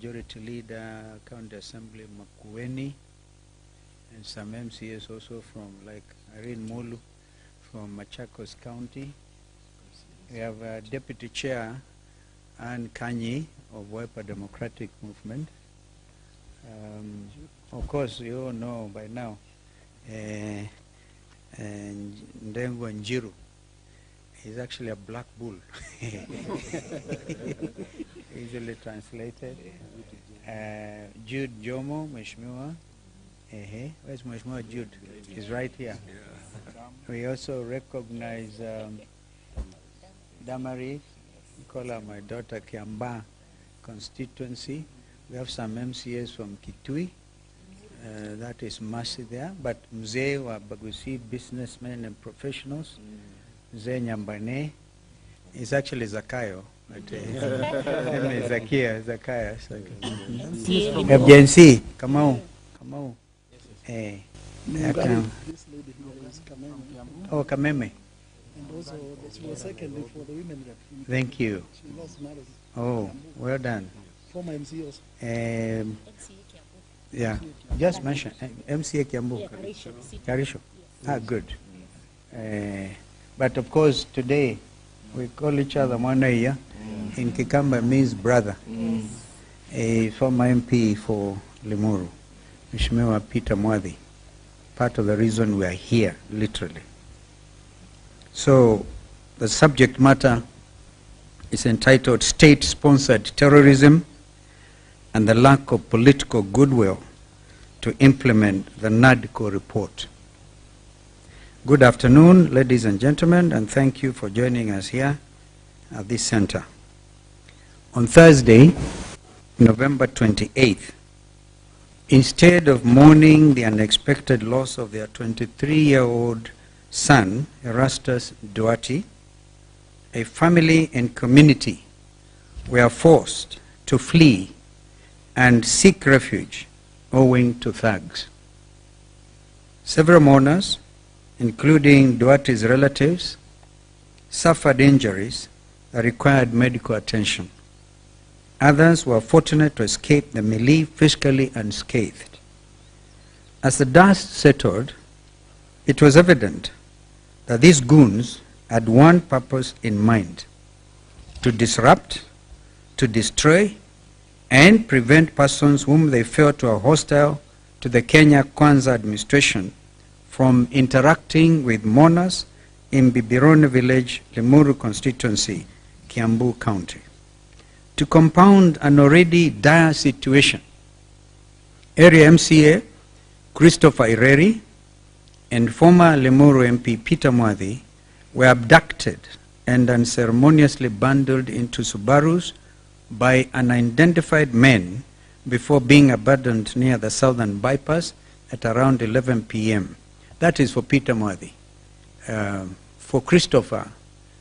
Majority Leader, County Assembly Makwiny, and some MCAs also from like Irene Mulu from Machakos County. We have Deputy Chair Ann Kanyi of Wiper Democratic Movement. Of course, you all know by now, Ndengo Njiru is actually a black bull, easily translated. Jude Jomo, Mheshimiwa. Where's Mheshimiwa Jude? He's right here. We also recognize Damari, Nicola, my daughter, Kiamba constituency. We have some MCAs from Kitui. That is Mercy there. But Mzee wa Bagusi, businessmen and professionals. Mzee Nyambane is actually Zakayo. Zakia, Zakaya. FJNC, come on. Hey. This lady here is Kameme. Oh, Kameme. And also, she was secondly for the women rep. Thank you. She lost marriage. Oh, well done. Former MC also. Yeah, just mention MCA Kiambu. Karisho. Ah, good. But of course, today, we call each other Mwanaiya. In Kikamba means brother. A former MP for Limuru, Mheshimiwa Peter Mwadhi. Part of the reason we are here, literally. So, the subject matter is entitled State-Sponsored Terrorism and the Lack of Political Goodwill to Implement the NADCO Report. Good afternoon, ladies and gentlemen, and thank you for joining us here at this center. On Thursday, November 28th, instead of mourning the unexpected loss of their 23-year-old son, Erastus Duarte, a family and community were forced to flee and seek refuge owing to thugs. Several mourners, including Duarte's relatives, suffered injuries that required medical attention. Others were fortunate to escape the melee physically unscathed. As the dust settled, it was evident that these goons had one purpose in mind: to disrupt, to destroy, and prevent persons whom they felt were hostile to the Kenya Kwanza administration from interacting with mourners in Bibirone village, Limuru constituency, Kiambu County. To compound an already dire situation, area MCA Christopher Ireri and former Limuru MP Peter Mwadhi were abducted and unceremoniously bundled into Subarus by unidentified men before being abandoned near the southern bypass at around 11 p.m. That is for Peter Mwadhi. For Christopher,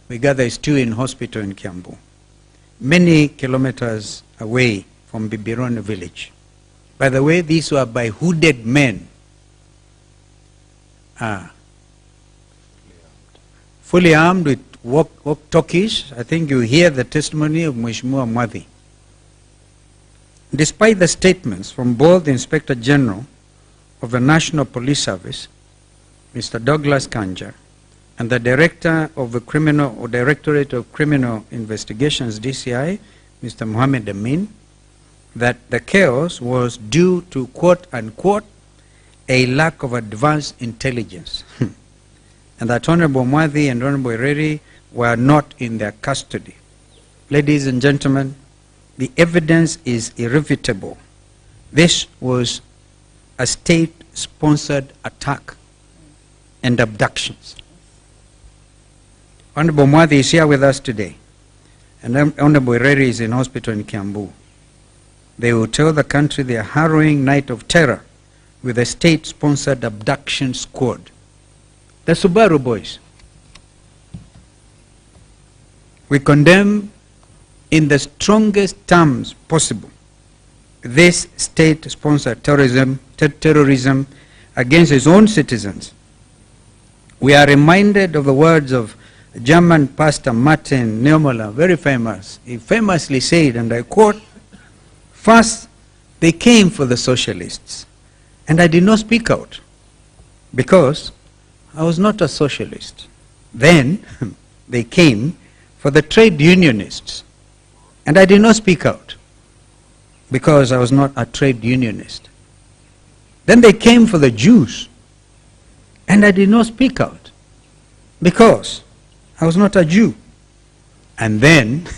we gather is still in hospital in Kiambu, many kilometers away from Bibirone village. By the way, these were by hooded men, fully armed with walkie-talkies. I think you hear the testimony of Mheshimiwa Mwadhi. Despite the statements from both the Inspector General of the National Police Service, Mr. Douglas Kanja, and the Director of the Directorate of Criminal Investigations, DCI, Mr. Mohammed Amin, that the chaos was due to, quote unquote, a lack of advanced intelligence, and that Honorable Mwadhi and Honorable Ireri were not in their custody. Ladies and gentlemen, the evidence is irrefutable. This was a state-sponsored attack and abductions. Honorable Mwadhi is here with us today, and Honorable Ireri is in hospital in Kiambu. They will tell the country their harrowing night of terror with a state-sponsored abduction squad. The Subaru boys. We condemn in the strongest terms possible this state-sponsored terrorism against its own citizens. We are reminded of the words of German pastor Martin Neumoller, very famous. He famously said, and I quote, First, they came for the socialists, and I did not speak out because I was not a socialist. Then they came for the trade unionists, and I did not speak out because I was not a trade unionist. Then they came for the Jews, and I did not speak out because I was not a Jew. And then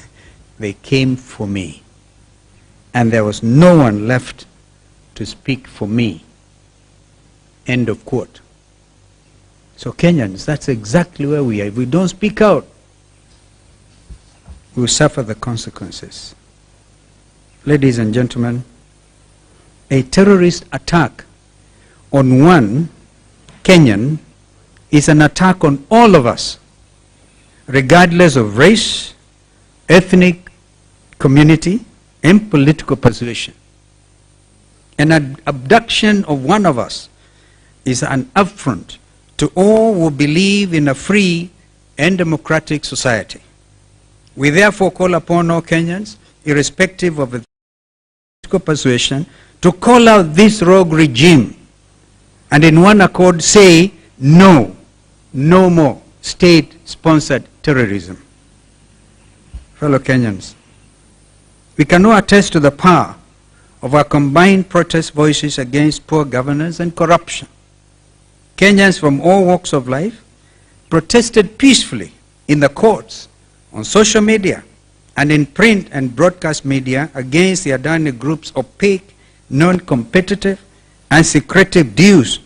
they came for me, and there was no one left to speak for me. End of quote. So Kenyans, that's exactly where we are. If we don't speak out, we will suffer the consequences. Ladies and gentlemen, a terrorist attack on one Kenyan is an attack on all of us, regardless of race, ethnic community, and political persuasion. An abduction of one of us is an affront to all who believe in a free and democratic society. We therefore call upon all Kenyans, irrespective of the political persuasion, to call out this rogue regime and in one accord say no, no more state-sponsored terrorism. Fellow Kenyans, we can all attest to the power of our combined protest voices against poor governance and corruption. Kenyans from all walks of life protested peacefully in the courts, on social media, and in print and broadcast media against the Adani Group's opaque, non-competitive, and secretive deals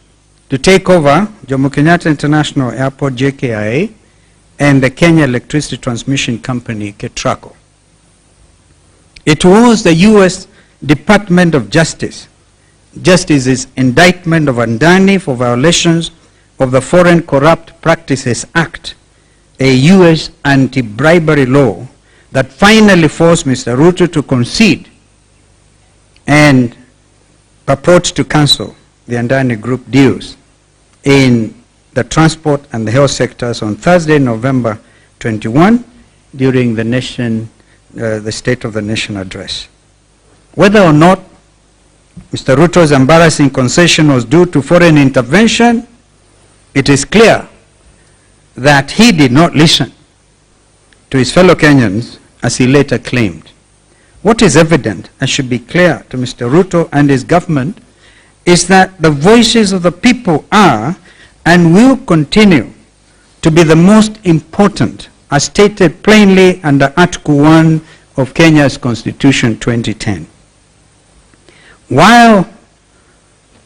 to take over Jomo Kenyatta International Airport, JKIA, and the Kenya Electricity Transmission Company, KETRACO. It was the U.S. Department of Justice's indictment of Adani for violations of the Foreign Corrupt Practices Act, a U.S. anti-bribery law that finally forced Mr. Ruto to concede and purports to cancel the Adani Group deals in the transport and the health sectors on Thursday, November 21, during the State of the Nation address. Whether or not Mr. Ruto's embarrassing concession was due to foreign intervention, it is clear that he did not listen to his fellow Kenyans as he later claimed. What is evident and should be clear to Mr. Ruto and his government is that the voices of the people are and will continue to be the most important, as stated plainly under Article 1 of Kenya's Constitution 2010. While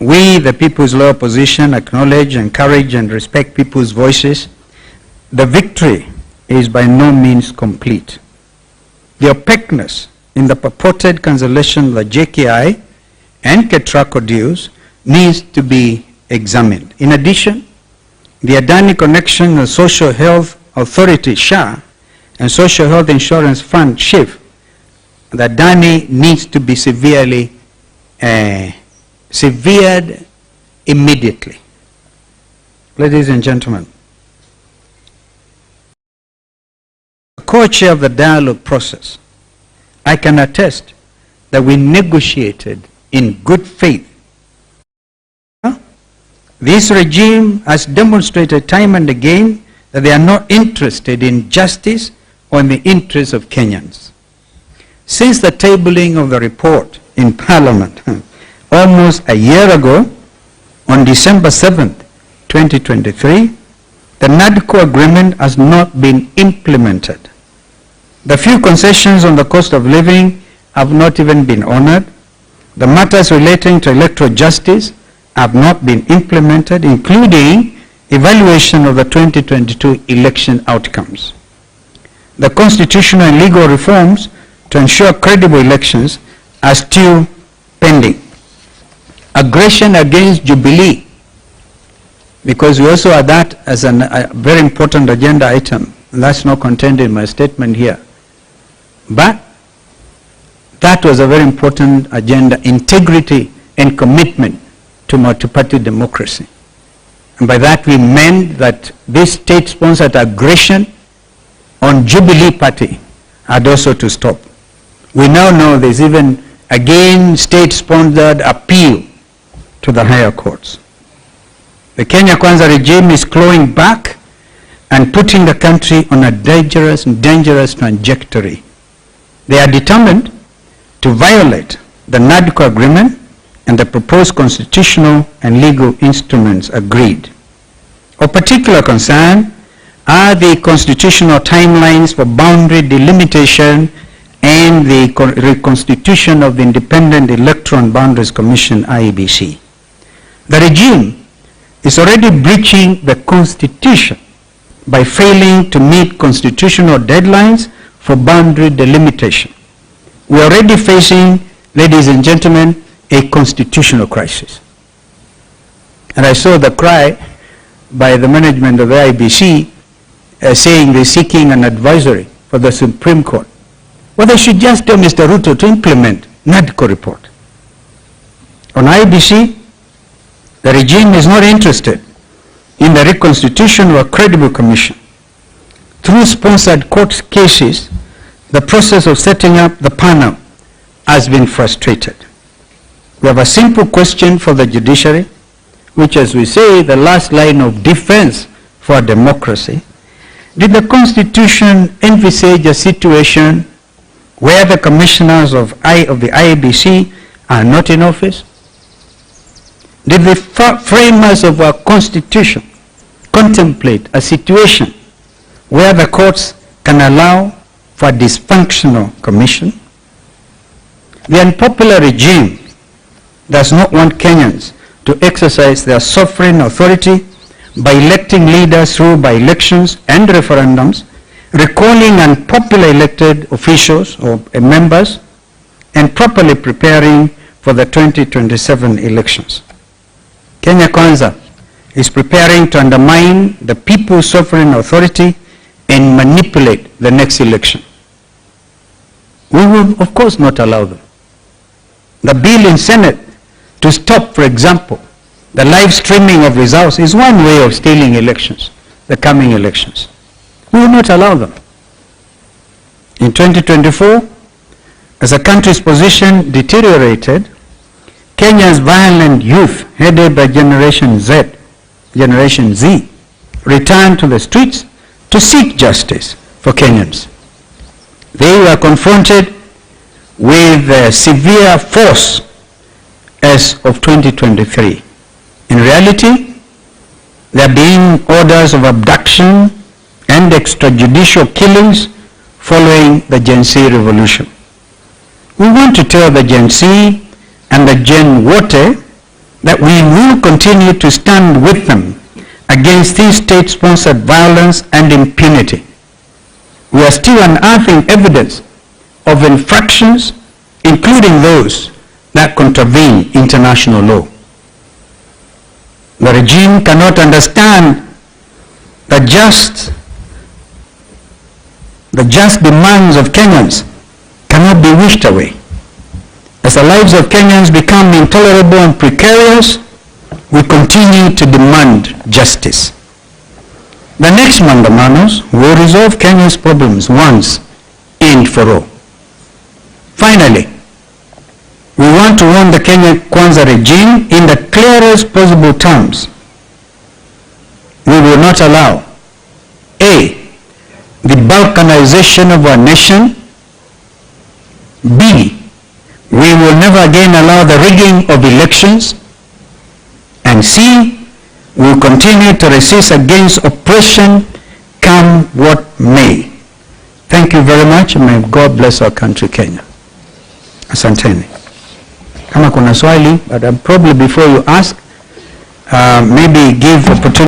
we, the People's Law Opposition, acknowledge, encourage, and respect people's voices, the victory is by no means complete. The opaqueness in the purported cancellation of the JKI and KETRACO deals needs to be examined. In addition, the Adani connection, the Social Health Authority, SHA, and Social Health Insurance Fund, SHIF, the Adani needs to be severed immediately. Ladies and gentlemen, co-chair of the dialogue process, I can attest that we negotiated in good faith. This regime has demonstrated time and again that they are not interested in justice or in the interests of Kenyans. Since the tabling of the report in Parliament almost a year ago, on December 7th, 2023, the NADCO agreement has not been implemented. The few concessions on the cost of living have not even been honored. The matters relating to electoral justice have not been implemented, including evaluation of the 2022 election outcomes. The constitutional and legal reforms to ensure credible elections are still pending. Aggression against Jubilee, because we also had that as a very important agenda item, and that's not contained in my statement here. But that was a very important agenda, integrity and commitment to multi-party democracy. And by that we meant that this state-sponsored aggression on Jubilee Party had also to stop. We now know there's even again state-sponsored appeal to the higher courts. The Kenya Kwanza regime is clawing back and putting the country on a dangerous trajectory. They are determined to violate the NADCO agreement and the proposed constitutional and legal instruments agreed. Of particular concern are the constitutional timelines for boundary delimitation and the reconstitution of the Independent Electoral Boundaries Commission, IEBC. The regime is already breaching the Constitution by failing to meet constitutional deadlines for boundary delimitation. We are already facing, ladies and gentlemen, a constitutional crisis. And I saw the cry by the management of the IEBC saying they're seeking an advisory for the Supreme Court. Well, they should just tell Mr. Ruto to implement NADCO report. On IEBC, the regime is not interested in the reconstitution of a credible commission. Through sponsored court cases, the process of setting up the panel has been frustrated. We have a simple question for the judiciary, which, as we say, the last line of defense for democracy. Did the Constitution envisage a situation where the commissioners of the IEBC are not in office? Did the framers of our Constitution contemplate a situation where the courts can allow for a dysfunctional commission? The unpopular regime does not want Kenyans to exercise their sovereign authority by electing leaders through by-elections and referendums, recalling unpopular elected officials or members, and properly preparing for the 2027 elections. Kenya Kwanza is preparing to undermine the people's sovereign authority and manipulate the next election. We will, of course, not allow them. The bill in Senate to stop, for example, the live streaming of results is one way of stealing elections, the coming elections. We will not allow them. In 2024, as the country's position deteriorated, Kenya's violent youth, headed by Generation Z, returned to the streets to seek justice for Kenyans. They were confronted with severe force as of 2023. In reality, there are being orders of abduction and extrajudicial killings following the Gen Z revolution. We want to tell the Gen Z and the Gen Wote that we will continue to stand with them against this state-sponsored violence and impunity. We are still unearthing evidence of infractions, including those that contravene international law. The regime cannot understand the just demands of Kenyans cannot be wished away. As the lives of Kenyans become intolerable and precarious, we continue to demand justice. The next mandamanos will resolve Kenya's problems once and for all. Finally, we want to warn the Kenya Kwanza regime in the clearest possible terms. We will not allow A, the balkanization of our nation. B, we will never again allow the rigging of elections. And C, we will continue to resist against oppression, come what may. Thank you very much, and may God bless our country, Kenya. Asanteni. Kama kuna swali, but probably before you ask, maybe give opportunity